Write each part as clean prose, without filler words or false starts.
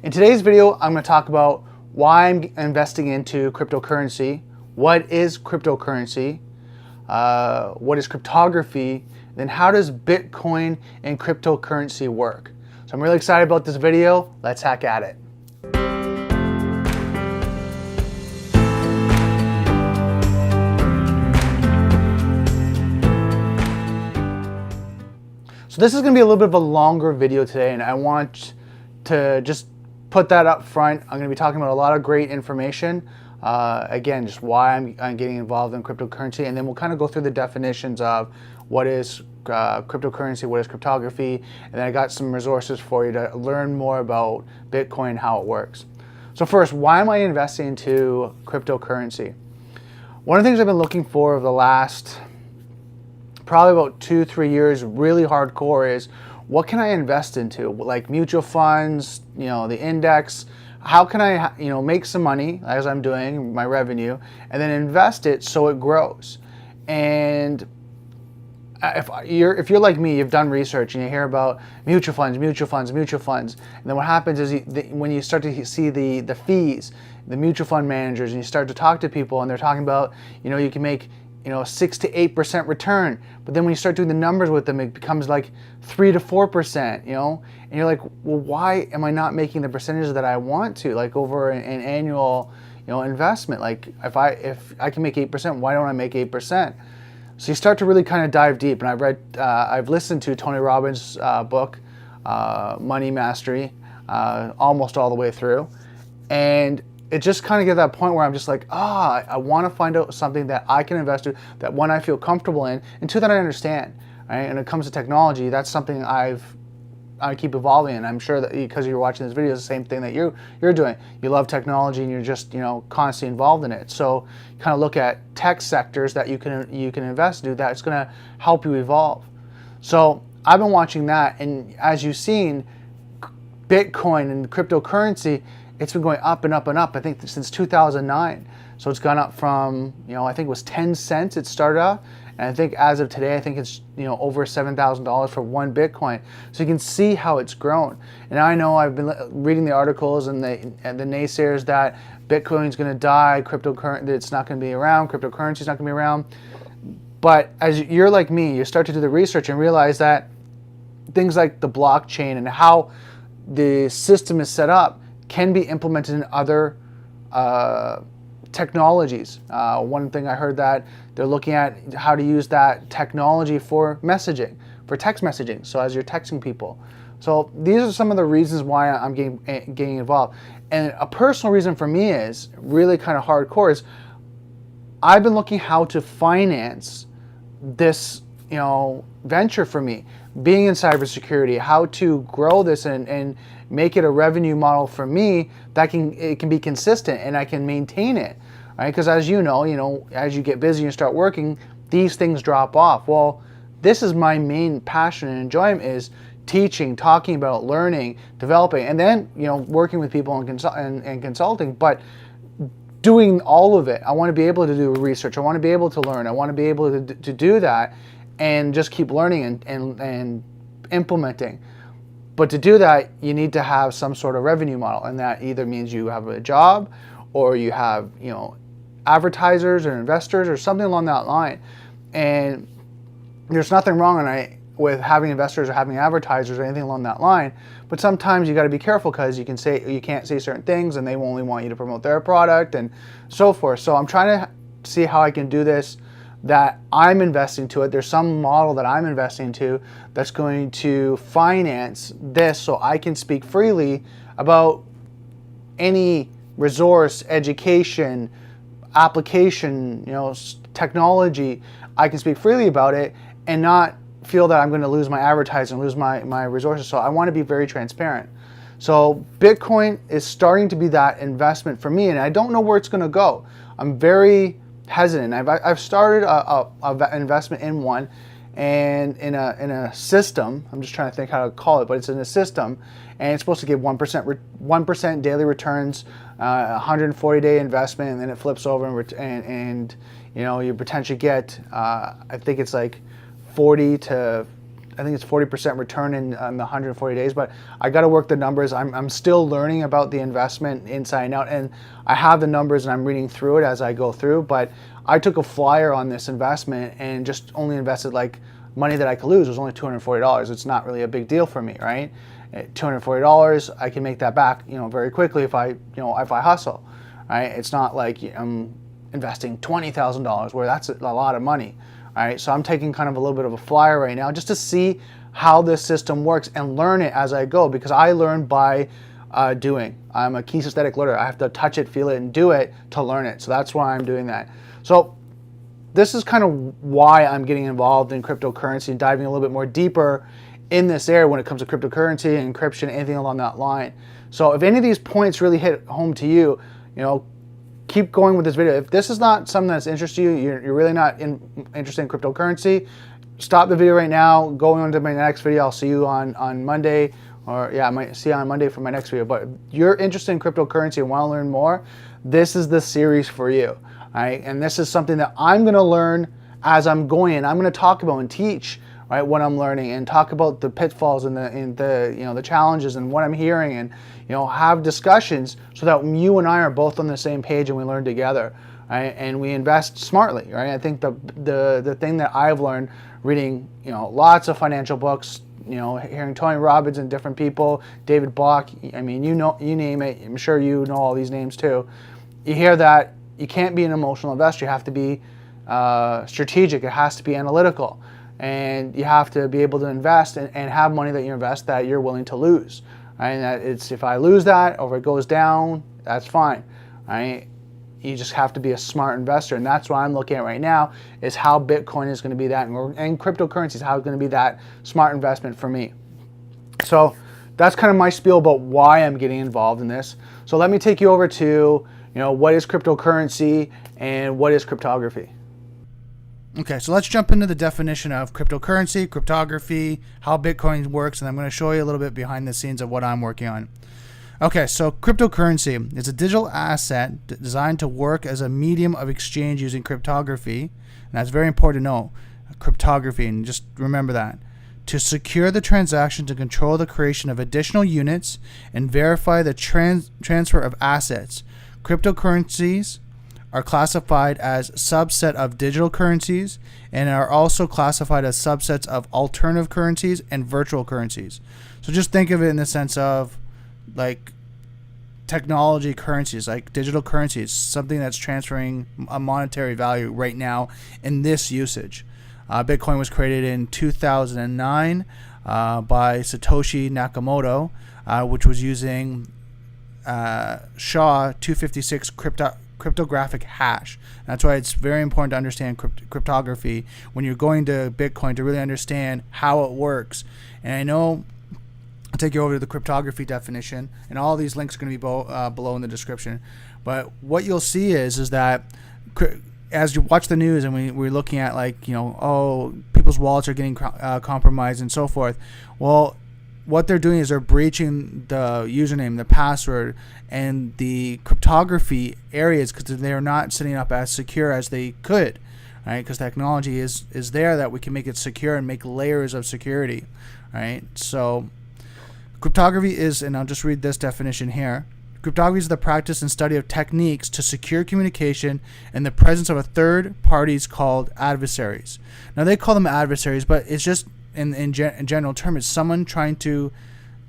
In today's video, I'm going to talk about why I'm investing into cryptocurrency, what is cryptocurrency, what is cryptography, then how does Bitcoin and cryptocurrency work. So I'm really excited about this video. Let's hack at it. So this is going to be a little bit of a longer video today, and I want to just put that up front. I'm going to be talking about a lot of great information. Again, just why I'm getting involved in cryptocurrency, and then we'll kind of go through the definitions of what is cryptocurrency, what is cryptography, and then I got some resources for you to learn more about Bitcoin and how it works. So first, why am I investing into cryptocurrency? One of the things I've been looking for over the last probably about 2-3 years really hardcore is what can I invest into, like mutual funds, the index. How can I make some money as I'm doing my revenue and then invest it so it grows? And if you're like me, you've done research and you hear about mutual funds, and then what happens is when you start to see the fees, the mutual fund managers, and you start to talk to people and they're talking about you can make 6 to 8% return, but then when you start doing the numbers with them, it becomes like 3 to 4%, and you're like, well, why am I not making the percentages that I want to, like over an annual, investment? Like if I can make 8%, why don't I make 8%? So you start to really kind of dive deep, and I've listened to Tony Robbins' book, Money Mastery, almost all the way through, and it just kind of get to that point where I'm just like, I want to find out something that I can invest in, that one, I feel comfortable in, and two, that I understand. Right? And when it comes to technology, that's something I keep evolving in. I'm sure that because you're watching this video, it's the same thing that you're doing. You love technology and you're just constantly involved in it. So kind of look at tech sectors that you can invest in that's going to help you evolve. So I've been watching that, and as you've seen, Bitcoin and cryptocurrency, it's been going up and up and up, I think since 2009. So it's gone up from, I think it was 10 cents it started off. And I think as of today, I think it's, over $7,000 for one Bitcoin. So you can see how it's grown. And I know I've been reading the articles and the naysayers that Bitcoin's going to die, cryptocurrency, it's not going to be around, cryptocurrency's not going to be around. But as you're like me, you start to do the research and realize that things like the blockchain and how the system is set up can be implemented in other technologies. One thing I heard that they're looking at how to use that technology for messaging, for text messaging. So as you're texting people. So these are some of the reasons why I'm getting involved. And a personal reason for me is really kind of hardcore is I've been looking how to finance this venture for me, being in cybersecurity, how to grow this and make it a revenue model for me that it can be consistent and I can maintain it, right? Because as you know, as you get busy and start working, these things drop off. Well, this is my main passion and enjoyment is teaching, talking about, learning, developing, and then working with people and consulting. But doing all of it, I want to be able to do research. I want to be able to learn. I want to be able to do that and just keep learning and implementing. But to do that, you need to have some sort of revenue model, and that either means you have a job or you have advertisers or investors or something along that line. And there's nothing wrong with having investors or having advertisers or anything along that line, but sometimes you got to be careful because you can't say certain things and they only want you to promote their product and so forth. So I'm trying to see how I can do this, that I'm investing to it. There's some model that I'm investing to that's going to finance this so I can speak freely about any resource, education, application, technology. I can speak freely about it and not feel that I'm going to lose my advertising, lose my resources. So I want to be very transparent. So Bitcoin is starting to be that investment for me, and I don't know where it's going to go. I'm very hesitant. I've started a investment in one, and in a system. I'm just trying to think how to call it, but it's in a system, and it's supposed to give 1% daily returns, 140-day investment, and then it flips over and you potentially get I think it's like 40 to I think it's 40% return in the 140 days, but I got to work the numbers. I'm still learning about the investment inside and out, and I have the numbers and I'm reading through it as I go through, but I took a flyer on this investment and just only invested like money that I could lose. It was only $240. It's not really a big deal for me, right? At $240, I can make that back, very quickly if I hustle, right? It's not like I'm investing $20,000 where that's a lot of money. All right, so I'm taking kind of a little bit of a flyer right now just to see how this system works and learn it as I go, because I learn by doing. I'm a kinesthetic learner. I have to touch it, feel it, and do it to learn it. So that's why I'm doing that. So this is kind of why I'm getting involved in cryptocurrency and diving a little bit more deeper in this area when it comes to cryptocurrency, encryption, anything along that line. So if any of these points really hit home to you, keep going with this video. If this is not something that's interested you, you're really not interested in cryptocurrency, stop the video right now, go on to my next video. I'll see you on Monday, or I might see you on Monday for my next video. But if you're interested in cryptocurrency and want to learn more, this is the series for you. All right, and this is something that I'm going to learn as I'm going in. I'm going to talk about and teach, right, what I'm learning, and talk about the pitfalls and the challenges and what I'm hearing, and have discussions so that you and I are both on the same page and we learn together, right? And we invest smartly, right? I think the thing that I've learned reading lots of financial books, hearing Tony Robbins and different people, David Block, I mean, you name it. I'm sure you know all these names too. You hear that you can't be an emotional investor. You have to be strategic. It has to be analytical. And you have to be able to invest and have money that you invest that you're willing to lose. Right? And that it's, if I lose that or if it goes down, that's fine. Right? You just have to be a smart investor. And that's what I'm looking at right now, is how Bitcoin is going to be that, and cryptocurrencies, how it's going to be that smart investment for me. So that's kind of my spiel about why I'm getting involved in this. So let me take you over to, what is cryptocurrency and what is cryptography. Okay, so let's jump into the definition of cryptocurrency, cryptography, how Bitcoin works, and I'm going to show you a little bit behind the scenes of what I'm working on. Okay, so cryptocurrency is a digital asset designed to work as a medium of exchange using cryptography, and that's very important to know, cryptography, and just remember that, to secure the transaction, to control the creation of additional units, and verify the transfer of assets. Cryptocurrencies are classified as subset of digital currencies and are also classified as subsets of alternative currencies and virtual currencies. So just think of it in the sense of like technology currencies, like digital currencies, something that's transferring a monetary value right now in this usage. Bitcoin was created in 2009 by Satoshi Nakamoto, which was using SHA-256 cryptographic hash. That's why it's very important to understand cryptography when you're going to Bitcoin, to really understand how it works. And I know I'll take you over to the cryptography definition, and all these links are going to be below in the description. But what you'll see is that as you watch the news and we're looking at people's wallets are getting compromised and so forth. Well, what they're doing is they're breaching the username, the password, and the cryptography areas because they're not setting up as secure as they could, right? Because technology is there that we can make it secure and make layers of security, right? So cryptography is, and I'll just read this definition here. Cryptography is the practice and study of techniques to secure communication in the presence of a third parties called adversaries. Now they call them adversaries, but it's just in general term, it's someone trying to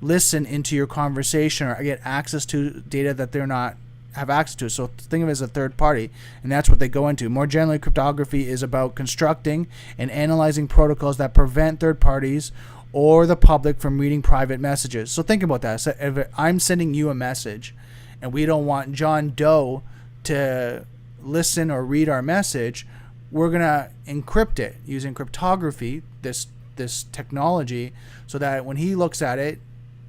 listen into your conversation or get access to data that they're not have access to. So think of it as a third party, and that's what they go into. More generally, cryptography is about constructing and analyzing protocols that prevent third parties or the public from reading private messages. So think about that. So if I'm sending you a message and we don't want John Doe to listen or read our message, we're going to encrypt it using cryptography, this technology, so that when he looks at it,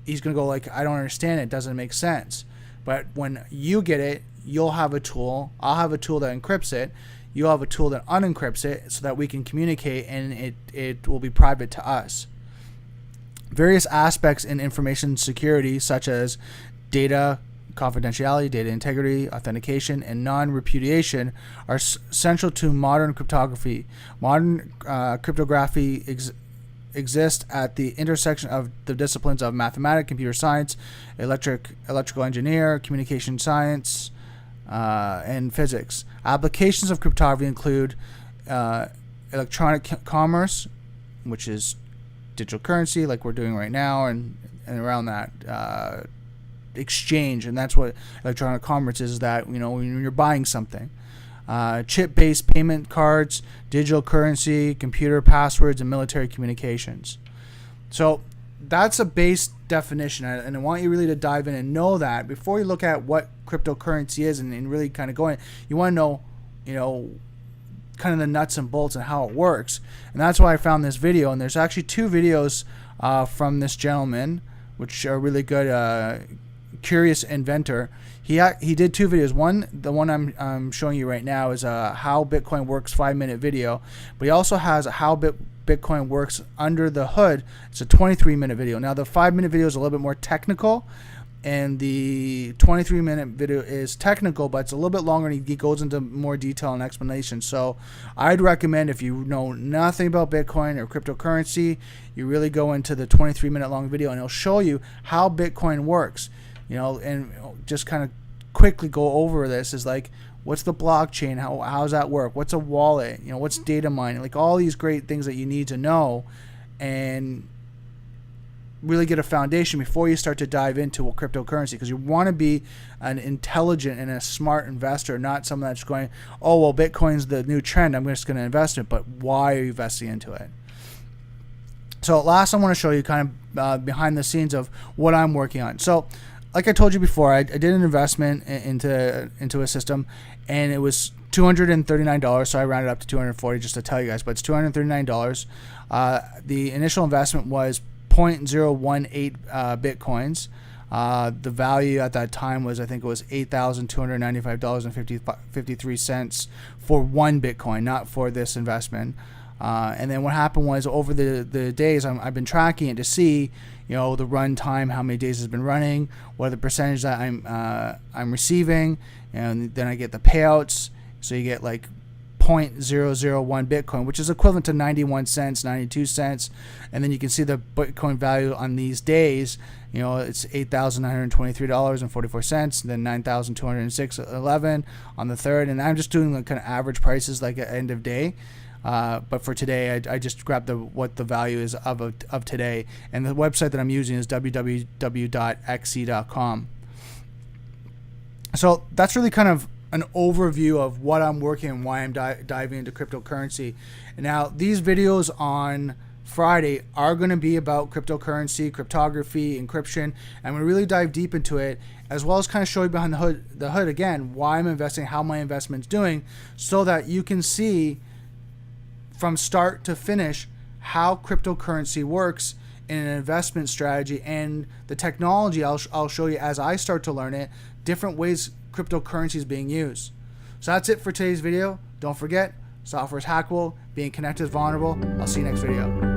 he's going to go like, I don't understand it, doesn't make sense. But when you get it, you'll have a tool, I'll have a tool that encrypts it, you'll have a tool that unencrypts it so that we can communicate, and it will be private to us. Various aspects in information security, such as data confidentiality, data integrity, authentication, and non-repudiation, are central to modern cryptography. Modern cryptography exist at the intersection of the disciplines of mathematics, computer science, electrical engineer, communication science, and physics. Applications of cryptography include electronic commerce, which is digital currency like we're doing right now, and around that exchange, and that's what electronic commerce is, that, you know, when you're buying something. Chip-based payment cards, digital currency, computer passwords, and military communications. So that's a base definition, and I want you really to dive in and know that before you look at what cryptocurrency is and really kind of going, you want to know, you know, kind of the nuts and bolts and how it works. And that's why I found this video, and there's actually 2 videos from this gentleman, which are really good. Curious Inventor. He did 2 videos. The one I'm showing you right now is a How Bitcoin Works 5-minute video, but he also has a How Bitcoin Works Under the Hood. It's a 23-minute video. Now the 5-minute video is a little bit more technical, and the 23-minute video is technical, but it's a little bit longer, and he goes into more detail and explanation. So I'd recommend, if you know nothing about Bitcoin or cryptocurrency, you really go into the 23-minute long video, and it'll show you how Bitcoin works. You know, and just kind of quickly go over this is like, what's the blockchain? How does that work? What's a wallet? You know, what's data mining? Like all these great things that you need to know, and really get a foundation before you start to dive into cryptocurrency, because you want to be an intelligent and a smart investor, not someone that's going, oh, well, Bitcoin's the new trend, I'm just going to invest in it. But why are you investing into it? So last, I want to show you kind of behind the scenes of what I'm working on. So like I told you before, I did an investment into a system, and it was $239, so I rounded up to $240 just to tell you guys, but it's $239. The initial investment was 0.018 Bitcoins. The value at that time was, I think it was $8,295.53 for 1 Bitcoin, not for this investment. And then what happened was, over the days, I've been tracking it to see, you know, the run time, how many days it's been running, what are the percentage that I'm receiving, and then I get the payouts. So you get like 0.001 Bitcoin, which is equivalent to 91 cents, 92 cents, and then you can see the Bitcoin value on these days. You know, it's $8,923.44, then $9,206.11 on the 3rd, and I'm just doing the kind of average prices like at end of day. But for today, I just grabbed what the value is of today, and the website that I'm using is www.xe.com. So that's really kind of an overview of what I'm working and why I'm diving into cryptocurrency. And now these videos on Friday are going to be about cryptocurrency, cryptography, encryption. I'm going to really dive deep into it, as well as kind of show you behind the hood again, why I'm investing, how my investment's doing, so that you can see from start to finish how cryptocurrency works in an investment strategy, and the technology I'll show you as I start to learn it, different ways cryptocurrency is being used. So that's it for today's video. Don't forget, software is hackable, being connected is vulnerable. I'll see you next video.